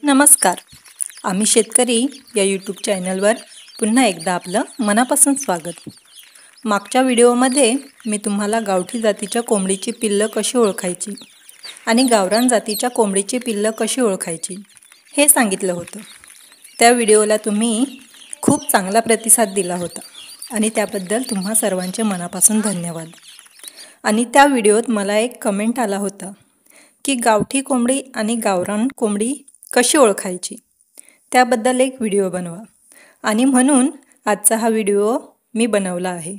नमस्कार. आम्ही शेतकरी या यूट्यूब चॅनलवर पुन्हा एकदा आपलं मनापासून स्वागत. मागच्या व्हिडिओमध्ये मी तुम्हाला गावठी जातीच्या कोंबडीची पिल्लं कशी ओळखायची आणि गावरान जातीच्या कोंबडीची पिल्लं कशी ओळखायची हे सांगितलं होतं. त्या व्हिडिओला तुम्ही खूप चांगला प्रतिसाद दिला होता आणि त्याबद्दल तुम्हा सर्वांचे मनापासून धन्यवाद. आणि त्या व्हिडिओत मला एक कमेंट आला होता की गावठी कोंबडी आणि गावरान कोंबडी कशी ओळखायची, त्याबद्दल एक व्हिडिओ बनवा. आणि म्हणून आजचा हा व्हिडिओ मी बनवला आहे.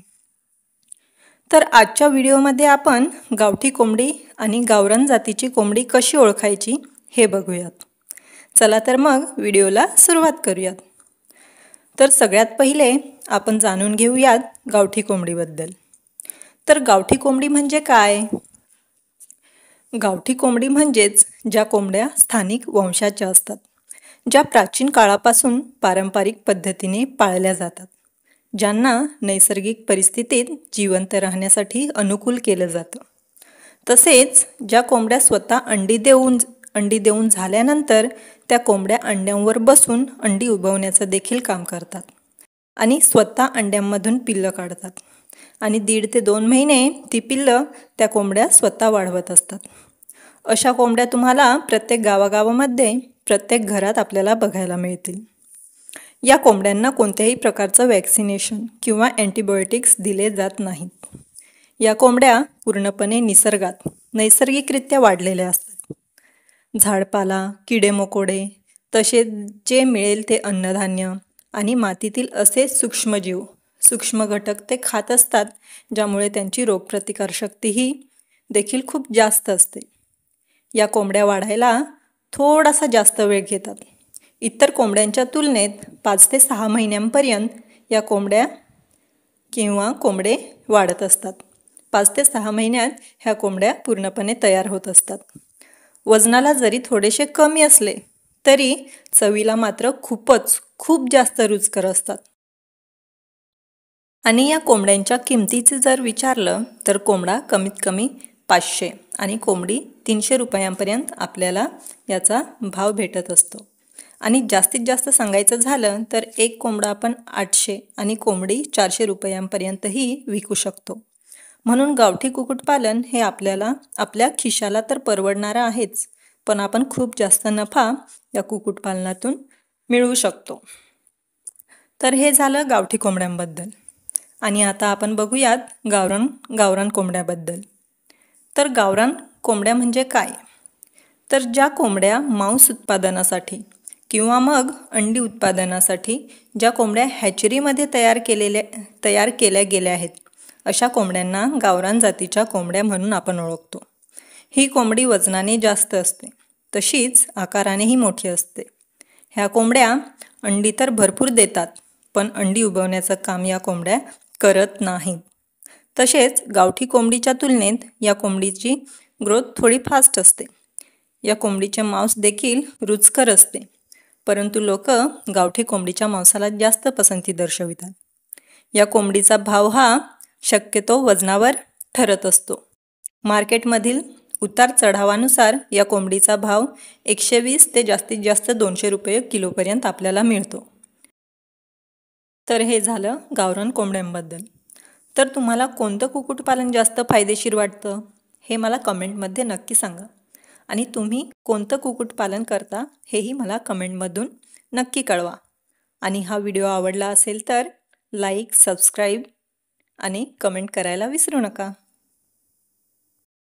तर आजच्या व्हिडिओमध्ये आपण गावठी कोंबडी आणि गावरान जातीची कोंबडी कशी ओळखायची हे बघूयात. चला तर मग व्हिडिओला सुरुवात करूयात. तर सगळ्यात पहिले आपण जाणून घेऊयात गावठी कोंबडीबद्दल. तर गावठी कोंबडी म्हणजे काय? गावठी कोंबडी म्हणजेच ज्या कोंबड्या स्थानिक वंशाच्या असतात, ज्या प्राचीन काळापासून पारंपरिक पद्धतीने पाळल्या जातात, ज्यांना नैसर्गिक परिस्थितीत जिवंत राहण्यासाठी अनुकूल केलं जातं. तसेच ज्या कोंबड्या स्वतः अंडी देऊन झाल्यानंतर त्या कोंबड्या अंड्यांवर बसून अंडी उबवण्याचं देखील काम करतात आणि स्वतः अंड्यांमधून पिल्लं काढतात आणि 1.5 ते 2 महिने ती पिल्लं त्या कोंबड्या स्वतः वाढवत असतात. अशा कोंबड्या तुम्हाला प्रत्येक गावागावामध्ये प्रत्येक घरात आपल्याला बघायला मिळतील. या कोंबड्यांना कोणत्याही प्रकारचं वॅक्सिनेशन किंवा अँटीबायोटिक्स दिले जात नाहीत. या कोंबड्या पूर्णपणे निसर्गात नैसर्गिकरित्या वाढलेल्या असतात. झाडपाला, किडेमकोडे, तसेच जे मिळेल ते अन्नधान्य आणि मातीतील असे सूक्ष्म घटक ते खात असतात, ज्यामुळे त्यांची रोगप्रतिकारशक्तीही देखील खूप जास्त असते. या कोंबड्या वाढायला थोडासा जास्त वेळ घेतात. इतर कोंबड्यांच्या तुलनेत 5 ते 6 महिन्यांपर्यंत या कोंबड्या किंवा कोंबडे वाढत असतात. 5 ते 6 महिन्यात ह्या कोंबड्या पूर्णपणे तयार होत असतात. वजनाला जरी थोडेसे कमी असले तरी चवीला मात्र खूप जास्त रुचकर असतात. आणि या कोंबड्यांच्या किमतीचे जर विचारलं तर कोंबडा कमीत कमी 500 आणि कोंबडी 300 रुपयांपर्यंत आपल्याला याचा भाव भेटत असतो. आणि जास्तीत जास्त सांगायचं झालं तर एक कोंबडा आपण 800 आणि कोंबडी 400 रुपयांपर्यंतही विकू शकतो. म्हणून गावठी कुक्कुटपालन हे आपल्याला आपल्या खिशाला तर परवडणारं आहेच, पण आपण खूप जास्त नफा या कुक्कुटपालनातून मिळवू शकतो. तर हे झालं गावठी कोंबड्यांबद्दल. आणि आता आपण बघूयात गावरान कोंबड्याबद्दल. तर गावरान कोंबड्या म्हणजे काय? तर ज्या कोंबड्या मांस उत्पादनासाठी किंवा मग अंडी उत्पादनासाठी ज्या कोंबड्या हॅचरीमध्ये तयार केल्या गेल्या आहेत, अशा कोंबड्यांना गावरान जातीच्या कोंबड्या म्हणून आपण ओळखतो. ही कोंबडी वजनाने जास्त असते, तशीच आकारानेही मोठी असते. ह्या कोंबड्या अंडी तर भरपूर देतात, पण अंडी उबवण्याचं काम या कोंबड्या करत नाहीत. तसेच गावठी कोंबडीच्या तुलनेत या कोंबडीची ग्रोथ थोडी फास्ट असते. या कोंबडीचे मांस देखील रुचकर असते, परंतु लोक गावठी कोंबडीच्या मांसाला जास्त पसंती दर्शवितात. या कोंबडीचा भाव हा शक्यतो वजनावर ठरत असतो. मार्केटमधील उतार चढावानुसार या कोंबडीचा भाव 120 ते जास्तीत जास्त 200 रुपये किलोपर्यंत आपल्याला मिळतो. तर हे झालं गावरान कोंबड्यांबद्दल. तर तुम्हाला कोणतं कुक्कुटपालन जास्त फायदेशीर वाटतं हे मला कमेंटमध्ये नक्की सांगा. आणि तुम्ही कोणतं कुक्कुटपालन करता हेही मला कमेंटमधून नक्की कळवा. आणि हा व्हिडिओ आवडला असेल तर लाईक, सबस्क्राईब आणि कमेंट करायला विसरू नका.